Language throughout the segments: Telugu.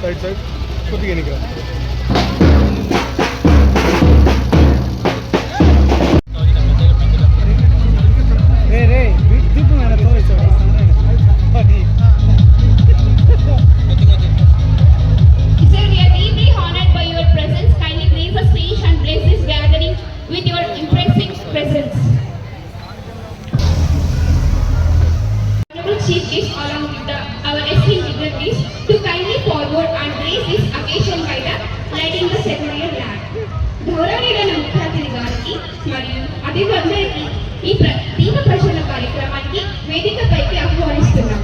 సైడ్ సైడ్ కొద్దిగా ఎన్నిక Chief guest along with our esteemed dignitaries to kindly forward and grace this occasion by the lighting the ceremonial lamp. గౌరవనీయులైన ముఖ్య అతిథి గారికి మరియు అతిథులందరికీ ఈ దీప ప్రజ్వలన కార్యక్రమానికి వేదికపైకి ఆహ్వానిస్తున్నాం.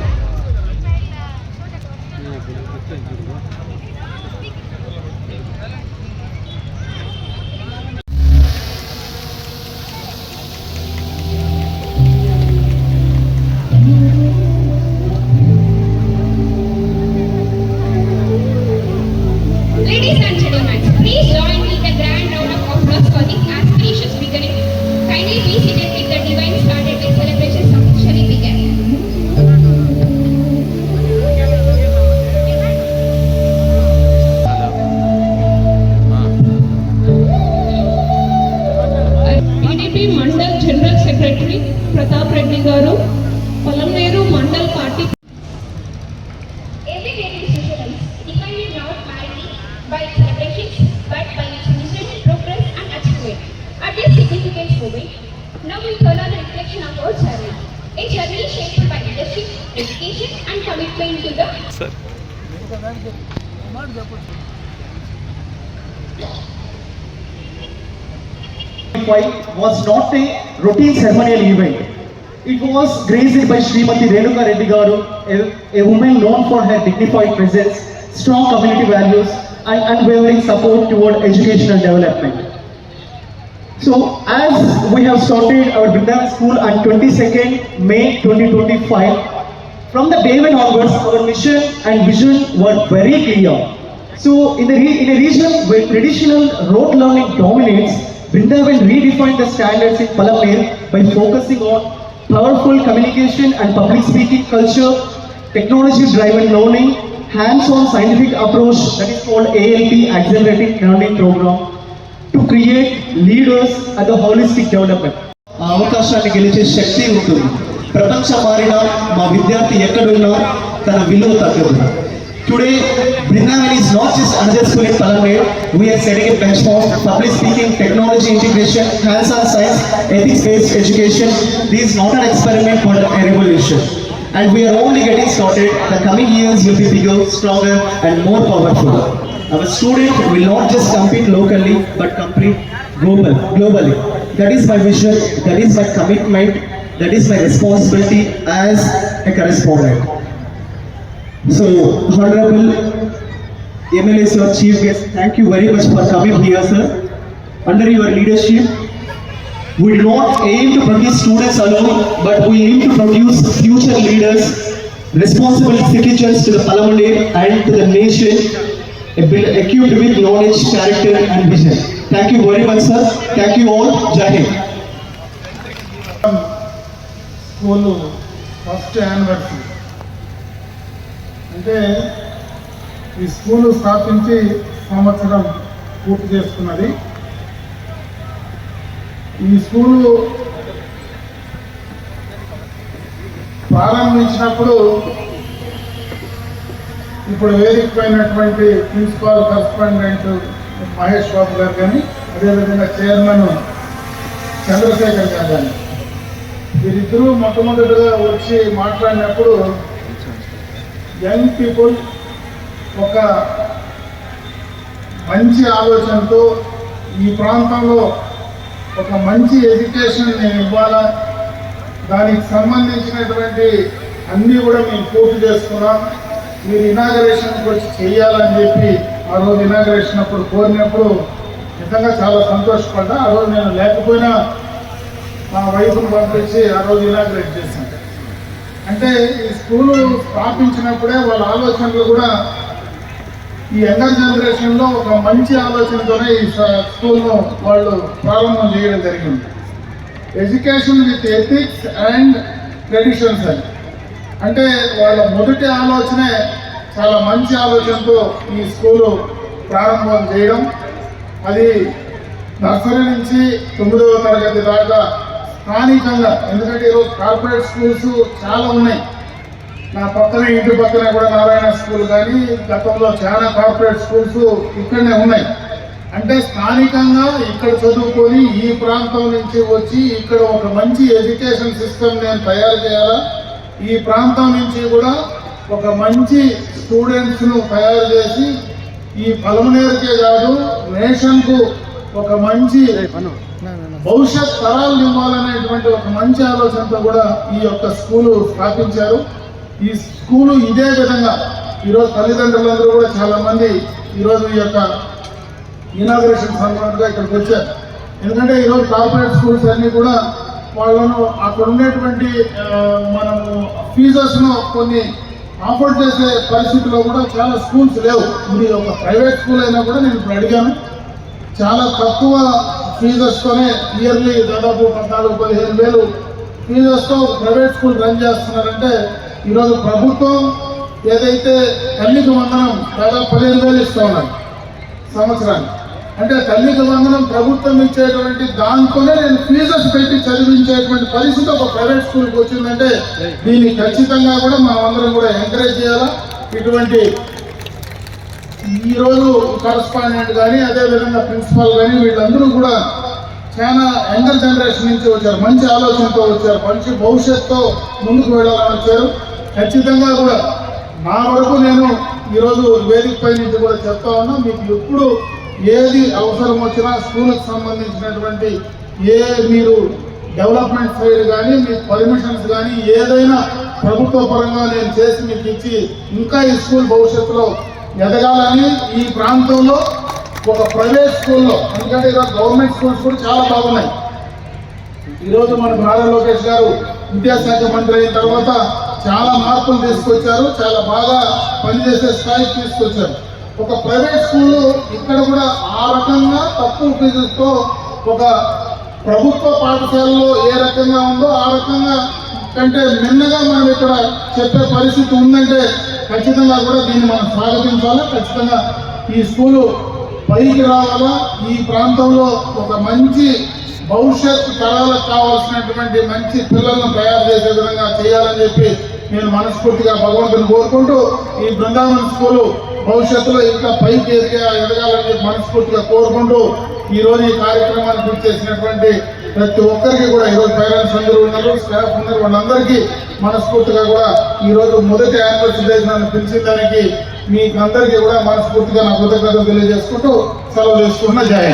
Ladies and gentlemen, please join me in the grand round of applause for this auspicious beginning. Kindly be seated with the divine started with celebrations officially began. PDP Mandal General Secretary Pratap Reddy Garu, Palamneru Mandal Party. Every day is socialized, defined not merely by celebrations, but by its necessary progress and achievement. At this significant moment, now we turn on the reflection of our journey. A journey shaped by leadership, education, and commitment to the. Sir. Was not a routine ceremonial event. It was graced by Srimati Renuka Reddy Garu, a woman known for her dignified presence, strong community values, and unwavering support toward educational development. So, as we have started our Vrindavan School on 22nd May 2025, from the day when onwards, our mission and vision were very clear. So, in a region where traditional rote learning dominates, Vrindavan redefined the standards in Palamner by focusing on powerful communication and public speaking culture, technology-driven learning, hands-on scientific approach that is called ALP, Accelerated Learning Program, to create leaders at the holistic development. అవకాశాన్ని గెలిచే శక్తి ఉంటుంది. ప్రపంచం మారినా మా విద్యార్థి ఎక్కడున్నా తన విలువ తగ్గదు. Today, Vrindavan is not just another school in Palamner. We are setting a benchmark, public speaking, technology integration, hands-on science, ethics-based education. This is not an experiment but a revolution. And we are only getting started. The coming years will be bigger, stronger, and more powerful. Our students will not just compete locally, but compete globally. That is my vision, that is my commitment, that is my responsibility as a correspondent. So, Honorable MLA Sir, Chief Guest, thank you very much for coming here, sir. Under your leadership, we do not aim to produce students alone, but we aim to produce future leaders, responsible citizens to the Palamner and to the nation, equipped with knowledge, character and vision. Thank you very much, sir. Thank you all. Jai Hind. School first anniversary. అంటే ఈ స్కూలు స్థాపించి సంవత్సరం పూర్తి చేసుకున్నది. ఈ స్కూలు ప్రారంభించినప్పుడు ఇప్పుడు వేదికమైనటువంటి ప్రిన్సిపాల్ కరస్పాండెంట్ మహేష్ బాబు గారు కానీ, అదేవిధంగా చైర్మన్ చంద్రశేఖర్ గారు కానీ, వీరిద్దరూ మొట్టమొదటిగా వచ్చి మాట్లాడినప్పుడు యంగ్ పీపుల్ ఒక మంచి ఆలోచనతో ఈ ప్రాంతంలో ఒక మంచి ఎడ్యుకేషన్ నేను ఇవ్వాలా, దానికి సంబంధించినటువంటి అన్నీ కూడా మేము పూర్తి చేసుకున్నాం, మీరు ఇనాగరేషన్కి వచ్చి చేయాలని చెప్పి ఆ రోజు ఇనాగరేషన్ అప్పుడు కోరినప్పుడు నిజంగా చాలా సంతోషపడ్డా. ఆ రోజు నేను లేకపోయినా మా వైఫ్ను పంపించి ఆ రోజు ఇనాగరేట్ చేశాను. అంటే ఈ స్కూలు స్థాపించినప్పుడే వాళ్ళ ఆలోచనలు కూడా ఈ యంగర్ జనరేషన్లో ఒక మంచి ఆలోచనతోనే ఈ స్కూల్ను వాళ్ళు ప్రారంభం చేయడం జరిగింది. Education with ethics and traditions అని, అంటే వాళ్ళ మొదటి ఆలోచనే చాలా మంచి ఆలోచనతో ఈ స్కూలు ప్రారంభం చేయడం. అది నర్సరీ నుంచి 9వ తరగతి దాకా స్థానికంగా, ఎందుకంటే ఈరోజు కార్పొరేట్ స్కూల్స్ చాలా ఉన్నాయి. నా పక్కనే ఇంటి పక్కనే కూడా నారాయణ స్కూల్ కానీ గతంలో చాలా కార్పొరేట్ స్కూల్స్ ఇక్కడనే ఉన్నాయి. అంటే స్థానికంగా ఇక్కడ చదువుకొని ఈ ప్రాంతం నుంచి వచ్చి ఇక్కడ ఒక మంచి ఎడ్యుకేషన్ సిస్టమ్ నేను తయారు చేయాలా, ఈ ప్రాంతం నుంచి కూడా ఒక మంచి స్టూడెంట్స్ను తయారు చేసి ఈ పలమనేరుకే కాదు నేషన్కు ఒక మంచి భవిష్యత్ తరాలు ఇవ్వాలనేటువంటి ఒక మంచి ఆలోచనతో కూడా ఈ యొక్క స్కూలు స్థాపించారు. ఈ స్కూలు ఇదే విధంగా ఈరోజు తల్లిదండ్రులందరూ కూడా చాలా మంది ఈరోజు ఈ యొక్క ఇనాగరేషన్ సందర్భంగా ఇక్కడికి వచ్చారు. ఎందుకంటే ఈరోజు కార్పొరేట్ స్కూల్స్ అన్నీ కూడా వాళ్ళను అక్కడ ఉండేటువంటి మనము ఫీజెస్ను కొన్ని ఆఫర్ చేసే పరిస్థితిలో కూడా చాలా స్కూల్స్ లేవు. ఇది ఒక ప్రైవేట్ స్కూల్ అయినా కూడా నేను ఇప్పుడు అడిగాను, చాలా తక్కువ ఫీజెస్తోనే ఇయర్లీ దాదాపు 14-15 వేలు ఫీజెస్తో ప్రైవేట్ స్కూల్ రన్ చేస్తున్నారంటే ఈరోజు ప్రభుత్వం ఏదైతే తల్లికి వందనం దాదాపు 15,000 ఇస్తూ ఉన్నారు సంవత్సరానికి. అంటే తల్లికి వందనం ప్రభుత్వం ఇచ్చేటువంటి దాంతోనే నేను ఫీజెస్ పెట్టి చదివించేటువంటి పరిస్థితి ఒక ప్రైవేట్ స్కూల్కి వచ్చిందంటే దీన్ని ఖచ్చితంగా కూడా మనం అందరం కూడా ఎంకరేజ్ చేయాలా. ఇటువంటి ఈరోజు కరస్పాండెంట్ కానీ అదేవిధంగా ప్రిన్సిపాల్ కానీ వీళ్ళందరూ కూడా చాలా యంగర్ జనరేషన్ నుంచి వచ్చారు, మంచి ఆలోచనతో వచ్చారు, మంచి భవిష్యత్తుతో ముందుకు వెళ్ళాలని వచ్చారు. ఖచ్చితంగా కూడా నా వరకు నేను ఈరోజు వేదిక పై నుంచి కూడా చెప్తా ఉన్నా, మీకు ఎప్పుడు ఏది అవసరం వచ్చినా స్కూల్కి సంబంధించినటువంటి మీరు డెవలప్మెంట్ సైడ్ కానీ మీకు పర్మిషన్స్ కానీ ఏదైనా ప్రభుత్వ పరంగా నేను చేసి మీకు ఇచ్చి ఇంకా ఈ స్కూల్ భవిష్యత్తులో ఎదగాలని ఈ ప్రాంతంలో ఒక ప్రైవేట్ స్కూల్లో, ఎందుకంటే ఈరోజు గవర్నమెంట్ స్కూల్స్ కూడా చాలా బాగున్నాయి. ఈరోజు మన నారా లోకేష్ గారు విద్యాశాఖ మంత్రి అయిన తర్వాత చాలా మార్పులు తీసుకొచ్చారు, చాలా బాగా పనిచేసే స్థాయికి తీసుకొచ్చారు. ఒక ప్రైవేట్ స్కూలు ఇక్కడ కూడా ఆ రకంగా తక్కువ ఫీజులతో ఒక ప్రభుత్వ పాఠశాలలో ఏ రకంగా ఉందో ఆ రకంగా కంటే మిన్నగా మనం ఇక్కడ చెప్పే పరిస్థితి ఉందంటే ఖచ్చితంగా కూడా దీన్ని మనం స్వాగతించాలా. ఖచ్చితంగా ఈ స్కూలు పైకి రావాలా, ఈ ప్రాంతంలో ఒక మంచి భవిష్యత్ తరాలకు కావాల్సినటువంటి మంచి పిల్లలను తయారు చేసే విధంగా చేయాలని చెప్పి నేను మనస్ఫూర్తిగా భగవంతుని కోరుకుంటూ ఈ బృందావనం స్కూలు భవిష్యత్తులో ఇంకా పైకి ఎదగాలని చెప్పి మనస్ఫూర్తిగా కోరుకుంటూ ఈరోజు ఈ కార్యక్రమానికి ఇచ్చేసినటువంటి ప్రతి ఒక్కరికి కూడా ఈరోజు పేరెంట్స్ అందరూ ఉన్నారు, స్టాఫ్ ఉన్నారు, వాళ్ళందరికీ మనస్ఫూర్తిగా కూడా ఈరోజు మొదటి యానివర్సరీ డే నన్ను పిలిచిన దానికి మీకు అందరికీ కూడా మనస్ఫూర్తిగా నా కృతజ్ఞతలు తెలియజేసుకుంటూ సెలవు తీసుకున్న జయ.